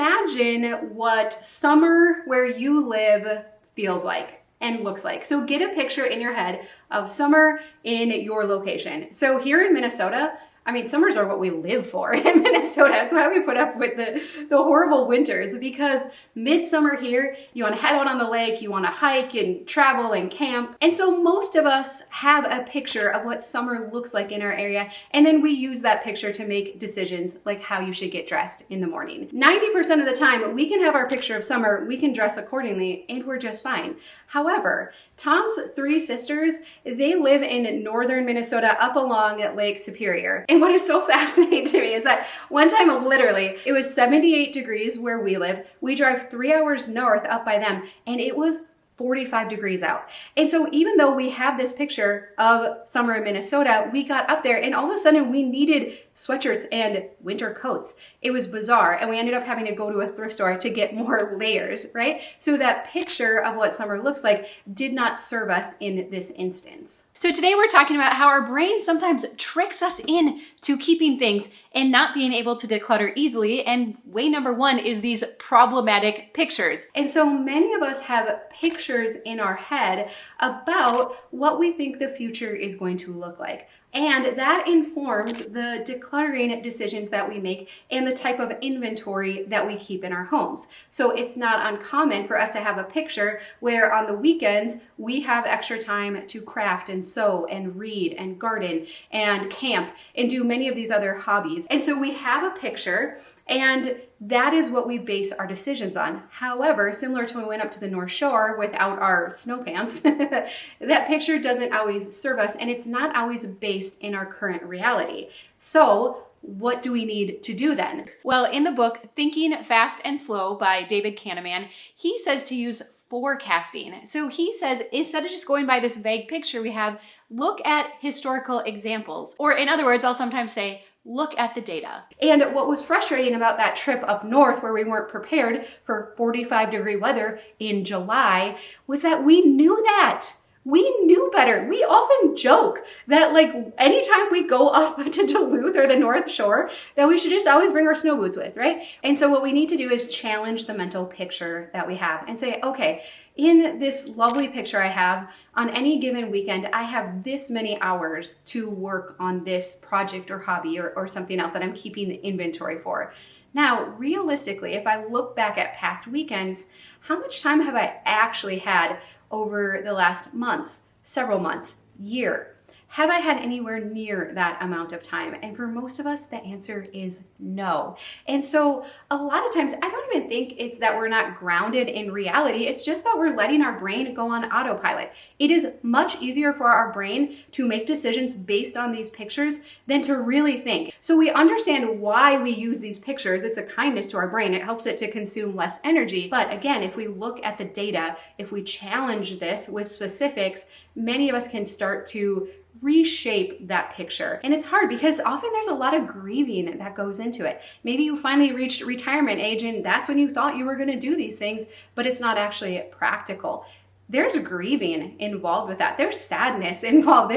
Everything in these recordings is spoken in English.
imagine what summer where you live feels like and looks like. So get a picture in your head of summer in your location. So here in Minnesota, I mean, summers are what we live for in Minnesota. That's why we put up with the horrible winters, because midsummer here, you want to head out on the lake, you want to hike and travel and camp. And so most of us have a picture of what summer looks like in our area. And then we use that picture to make decisions like how you should get dressed in the morning. 90% of the time, we can have our picture of summer, we can dress accordingly, and we're just fine. However, Tom's 3 sisters, they live in northern Minnesota up along Lake Superior. And what is so fascinating to me is that one time, literally, it was 78 degrees where we live. We drive 3 hours north up by them, and it was 45 degrees out. And so even though we have this picture of summer in Minnesota, we got up there and all of a sudden we needed sweatshirts and winter coats. It was bizarre. And we ended up having to go to a thrift store to get more layers, right? So that picture of what summer looks like did not serve us in this instance. So today we're talking about how our brain sometimes tricks us into keeping things and not being able to declutter easily. And way number 1 is these problematic pictures. And so many of us have pictures in our head about what we think the future is going to look like. And that informs the decluttering decisions that we make and the type of inventory that we keep in our homes. So it's not uncommon for us to have a picture where on the weekends we have extra time to craft and sew and read and garden and camp and do many of these other hobbies. And so we have a picture, and that is what we base our decisions on. However, similar to when we went up to the North Shore without our snow pants, that picture doesn't always serve us, and it's not always based in our current reality. So what do we need to do then? Well, in the book, Thinking Fast and Slow by David Kahneman, he says to use forecasting. So he says, instead of just going by this vague picture we have, look at historical examples. Or in other words, I'll sometimes say, look at the data. And what was frustrating about that trip up north where we weren't prepared for 45-degree weather in July was that we knew that. We knew better. We often joke that like anytime we go up to Duluth or the North Shore, that we should just always bring our snow boots with, right? And so what we need to do is challenge the mental picture that we have and say, okay, in this lovely picture I have, on any given weekend, I have this many hours to work on this project or hobby or something else that I'm keeping the inventory for. Now, realistically, if I look back at past weekends, how much time have I actually had over the last month, several months, year? Have I had anywhere near that amount of time? And for most of us, the answer is no. And so a lot of times, I don't even think it's that we're not grounded in reality. It's just that we're letting our brain go on autopilot. It is much easier for our brain to make decisions based on these pictures than to really think. So we understand why we use these pictures. It's a kindness to our brain. It helps it to consume less energy. But again, if we look at the data, if we challenge this with specifics, many of us can start to reshape that picture. And it's hard because often there's a lot of grieving that goes into it. Maybe you finally reached retirement age and that's when you thought you were going to do these things, but it's not actually practical. There's grieving involved with that. There's sadness involved.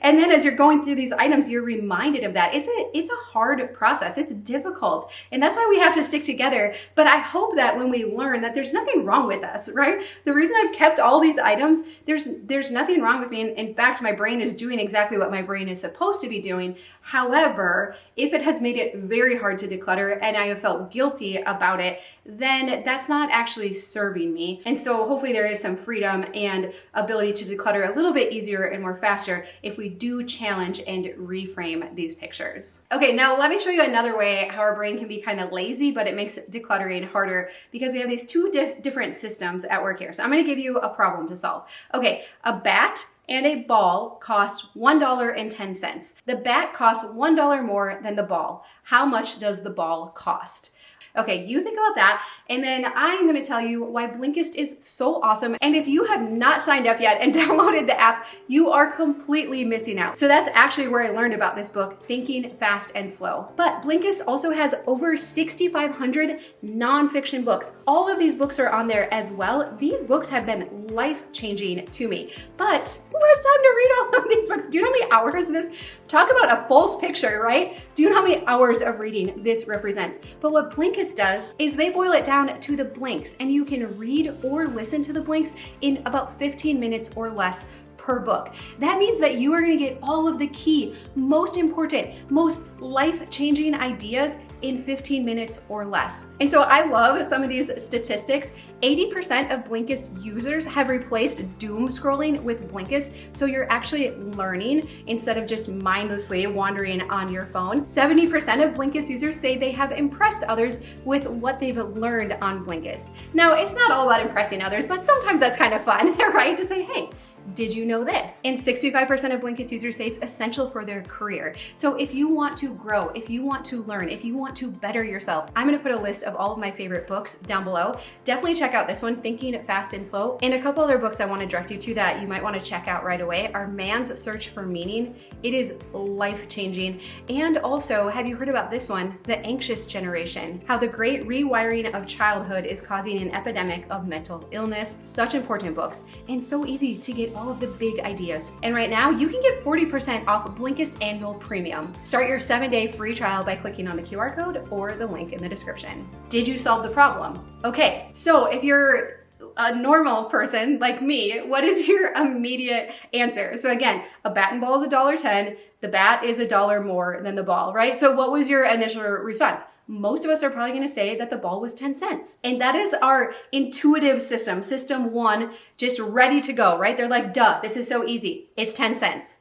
And then as you're going through these items, you're reminded of that. It's a hard process. It's difficult. And that's why we have to stick together. But I hope that when we learn that there's nothing wrong with us, right? The reason I've kept all these items, there's nothing wrong with me. In fact, my brain is doing exactly what my brain is supposed to be doing. However, if it has made it very hard to declutter and I have felt guilty about it, then that's not actually serving me. And so hopefully there is some freedom and ability to declutter a little bit easier and more faster if we do challenge and reframe these pictures. Okay, now let me show you another way how our brain can be kind of lazy, but it makes decluttering harder because we have these two different systems at work here. So I'm gonna give you a problem to solve. Okay, a bat and a ball cost $1.10. The bat costs $1 more than the ball. How much does the ball cost? Okay, you think about that, and then I'm gonna tell you why Blinkist is so awesome. And if you have not signed up yet and downloaded the app, you are completely missing out. So that's actually where I learned about this book, Thinking Fast and Slow. But Blinkist also has over 6,500 nonfiction books. All of these books are on there as well. These books have been life-changing to me. But who has time to read all of these books? Do you know how many hours this? Talk about a false picture, right? Do you know how many hours of reading this represents? But what Blinkist Blinkist does is they boil it down to the blinks, and you can read or listen to the blinks in about 15 minutes or less per book. That means that you are going to get all of the key, most important, most life-changing ideas in 15 minutes or less. And so I love some of these statistics. 80% of Blinkist users have replaced doom scrolling with Blinkist, so you're actually learning instead of just mindlessly wandering on your phone. 70% of Blinkist users say they have impressed others with what they've learned on Blinkist. Now, it's not all about impressing others, but sometimes that's kind of fun, right? To say, hey, did you know this? And 65% of Blinkist users say it's essential for their career. So if you want to grow, if you want to learn, if you want to better yourself, I'm gonna put a list of all of my favorite books down below. Definitely check out this one, Thinking Fast and Slow. And a couple other books I wanna direct you to that you might wanna check out right away are Man's Search for Meaning. It is life-changing. And also, have you heard about this one, The Anxious Generation? How the Great Rewiring of Childhood is causing an epidemic of mental illness. Such important books, and so easy to get all of the big ideas. And right now, you can get 40% off Blinkist Annual Premium. Start your 7-day free trial by clicking on the QR code or the link in the description. Did you solve the problem? Okay, so if you're a normal person like me, what is your immediate answer? So again, a bat and ball is $1.10. The bat is $1 more than the ball, right? So what was your initial response? Most of us are probably gonna say that the ball was 10 cents. And that is our intuitive system, system one, just ready to go, right? They're like, duh, this is so easy. It's 10 cents.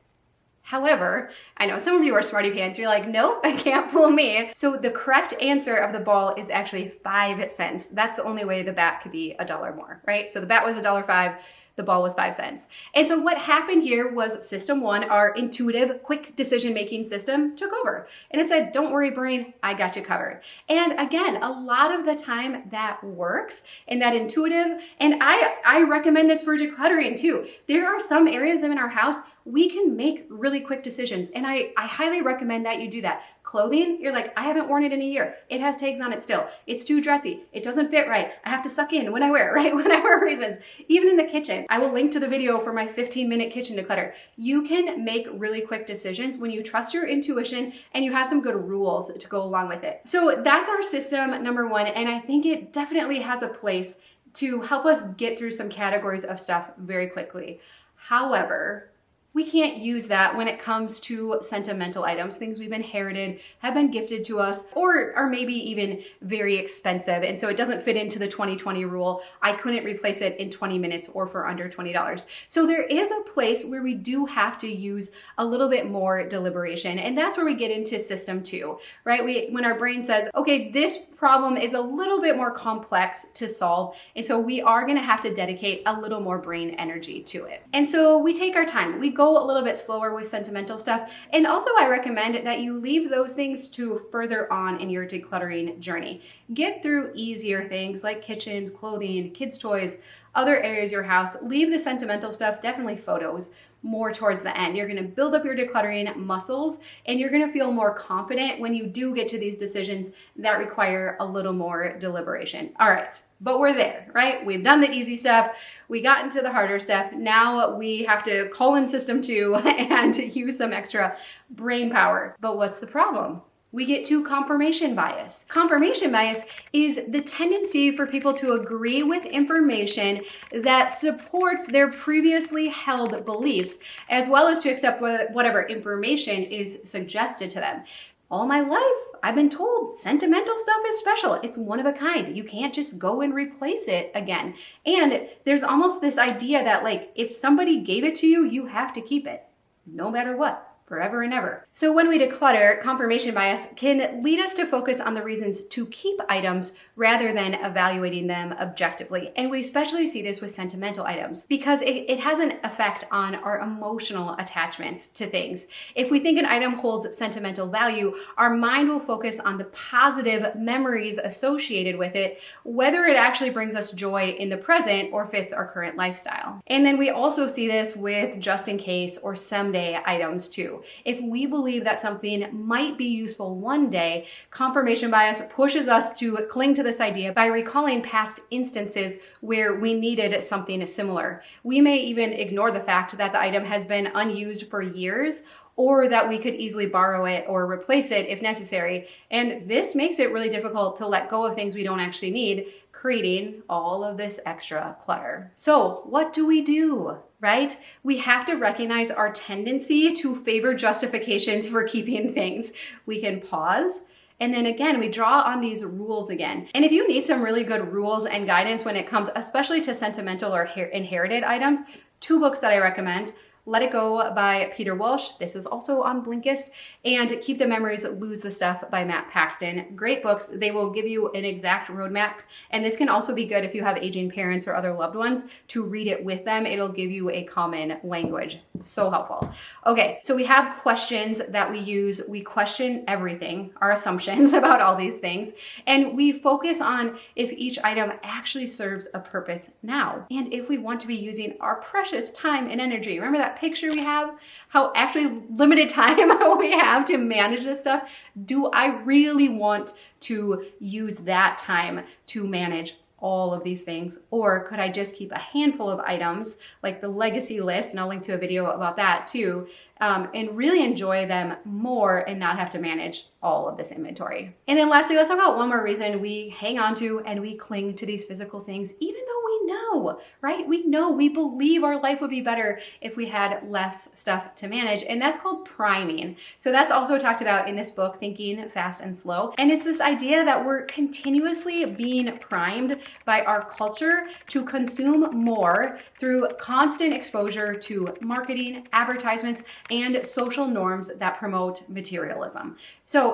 However, I know some of you are smarty pants. You're like, nope, I can't fool me. So the correct answer of the ball is actually 5 cents. That's the only way the bat could be $1 more, right? So the bat was $1.05. The ball was 5 cents. And so what happened here was system one, our intuitive, quick decision-making system, took over. And it said, don't worry, brain, I got you covered. And again, a lot of the time that works and that intuitive, and I recommend this for decluttering too. There are some areas in our house we can make really quick decisions. And I highly recommend that you do that. Clothing, you're like, I haven't worn it in a year. It has tags on it still. It's too dressy. It doesn't fit right. I have to suck in when I wear it, right? Whatever reasons. Even in the kitchen, I will link to the video for my 15-minute kitchen declutter. You can make really quick decisions when you trust your intuition and you have some good rules to go along with it. So that's our system number one. And I think it definitely has a place to help us get through some categories of stuff very quickly. However, we can't use that when it comes to sentimental items, things we've inherited, have been gifted to us, or are maybe even very expensive. And so it doesn't fit into the 2020 rule. I couldn't replace it in 20 minutes or for under $20. So there is a place where we do have to use a little bit more deliberation. And that's where we get into system two, right? When our brain says, okay, this problem is a little bit more complex to solve. And so we are gonna have to dedicate a little more brain energy to it. And so we take our time. We go a little bit slower with sentimental stuff. And also I recommend that you leave those things to further on in your decluttering journey. Get through easier things like kitchens, clothing, kids' toys, other areas of your house. Leave the sentimental stuff, definitely photos, more towards the end. You're gonna build up your decluttering muscles and you're gonna feel more confident when you do get to these decisions that require a little more deliberation. All right, but we're there, right? We've done the easy stuff. We got into the harder stuff. Now we have to call in system two and use some extra brain power. But what's the problem? We get to confirmation bias. Confirmation bias is the tendency for people to agree with information that supports their previously held beliefs, as well as to accept whatever information is suggested to them. All my life, I've been told sentimental stuff is special. It's one of a kind. You can't just go and replace it again. And there's almost this idea that like, if somebody gave it to you, you have to keep it, no matter what. Forever and ever. So when we declutter, confirmation bias can lead us to focus on the reasons to keep items rather than evaluating them objectively. And we especially see this with sentimental items because it has an effect on our emotional attachments to things. If we think an item holds sentimental value, our mind will focus on the positive memories associated with it, whether it actually brings us joy in the present or fits our current lifestyle. And then we also see this with just in case or someday items too. too. If we believe that something might be useful one day, confirmation bias pushes us to cling to this idea by recalling past instances where we needed something similar. We may even ignore the fact that the item has been unused for years, or that we could easily borrow it or replace it if necessary. And this makes it really difficult to let go of things we don't actually need, creating all of this extra clutter. So what do we do, right? We have to recognize our tendency to favor justifications for keeping things. We can pause. And then again, we draw on these rules again. And if you need some really good rules and guidance when it comes, especially to sentimental or inherited items, 2 books that I recommend. Let It Go by Peter Walsh. This is also on Blinkist. And Keep the Memories, Lose the Stuff by Matt Paxton. Great books. They will give you an exact roadmap. And this can also be good if you have aging parents or other loved ones to read it with them. It'll give you a common language. So helpful. Okay, so we have questions that we use. We question everything, our assumptions about all these things. And we focus on if each item actually serves a purpose now. And if we want to be using our precious time and energy. Remember that picture we have, how actually limited time we have to manage this stuff. Do I really want to use that time to manage all of these things? Or could I just keep a handful of items like the legacy list, and I'll link to a video about that too, and really enjoy them more and not have to manage all of this inventory. And then lastly, let's talk about one more reason we hang on to and we cling to these physical things, even though we know, right? We know, we believe our life would be better if we had less stuff to manage, and that's called priming. So that's also talked about in this book, Thinking Fast and Slow. And it's this idea that we're continuously being primed by our culture to consume more through constant exposure to marketing, advertisements, and social norms that promote materialism. So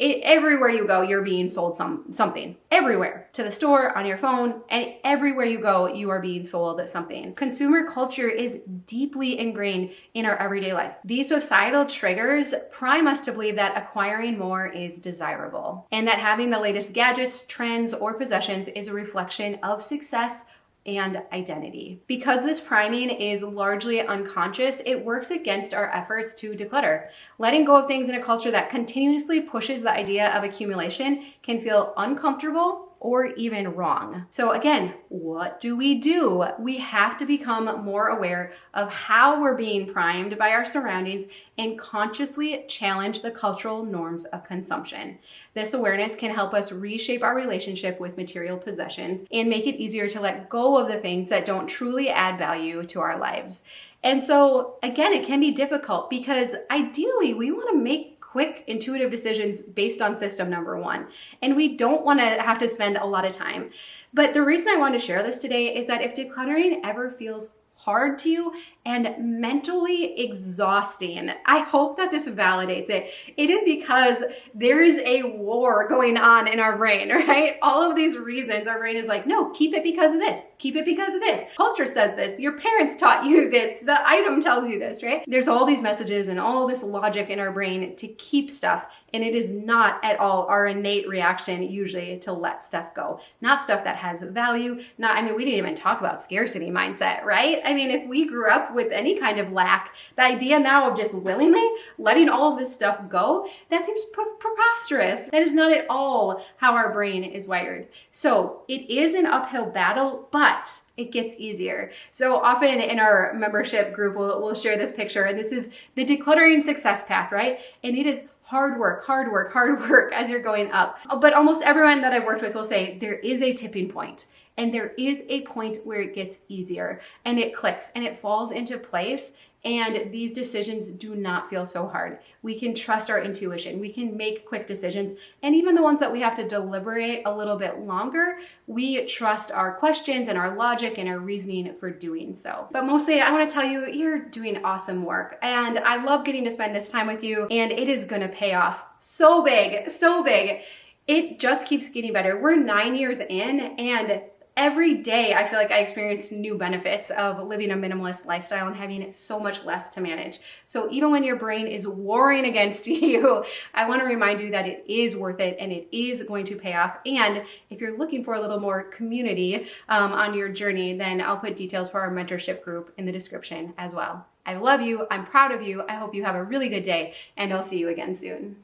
everywhere you go, you're being sold something. Everywhere. To the store, on your phone, and everywhere you go, you are being sold something. Consumer culture is deeply ingrained in our everyday life. These societal triggers prime us to believe that acquiring more is desirable, and that having the latest gadgets, trends, or possessions is a reflection of success and identity. Because this priming is largely unconscious, it works against our efforts to declutter. Letting go of things in a culture that continuously pushes the idea of accumulation can feel uncomfortable or even wrong. So again, what do? We have to become more aware of how we're being primed by our surroundings and consciously challenge the cultural norms of consumption. This awareness can help us reshape our relationship with material possessions and make it easier to let go of the things that don't truly add value to our lives. And so again, it can be difficult because ideally we want to make quick, intuitive decisions based on system number 1. And we don't want to have to spend a lot of time. But the reason I want to share this today is that if decluttering ever feels hard to you and mentally exhausting, I hope that this validates it. It is because there is a war going on in our brain, right? All of these reasons, our brain is like, no, keep it because of this. Keep it because of this. Culture says this. Your parents taught you this. The item tells you this, right? There's all these messages and all this logic in our brain to keep stuff. And it is not at all our innate reaction usually to let stuff go. Not stuff that has value. We didn't even talk about scarcity mindset, right? If we grew up with any kind of lack, the idea now of just willingly letting all of this stuff go, that seems preposterous. That is not at all how our brain is wired. So it is an uphill battle, but it gets easier. So often in our membership group, we'll share this picture, and this is the decluttering success path, right? And it is hard work as you're going up. But almost everyone that I've worked with will say there is a tipping point. And there is a point where it gets easier and it clicks and it falls into place. And these decisions do not feel so hard. We can trust our intuition. We can make quick decisions. And even the ones that we have to deliberate a little bit longer, we trust our questions and our logic and our reasoning for doing so. But mostly I want to tell you, you're doing awesome work. And I love getting to spend this time with you, and it is going to pay off so big, so big. It just keeps getting better. We're 9 years in, and every day I feel like I experience new benefits of living a minimalist lifestyle and having so much less to manage. So even when your brain is warring against you, I want to remind you that it is worth it and it is going to pay off. And if you're looking for a little more community on your journey, then I'll put details for our mentorship group in the description as well. I love you. I'm proud of you. I hope you have a really good day, and I'll see you again soon.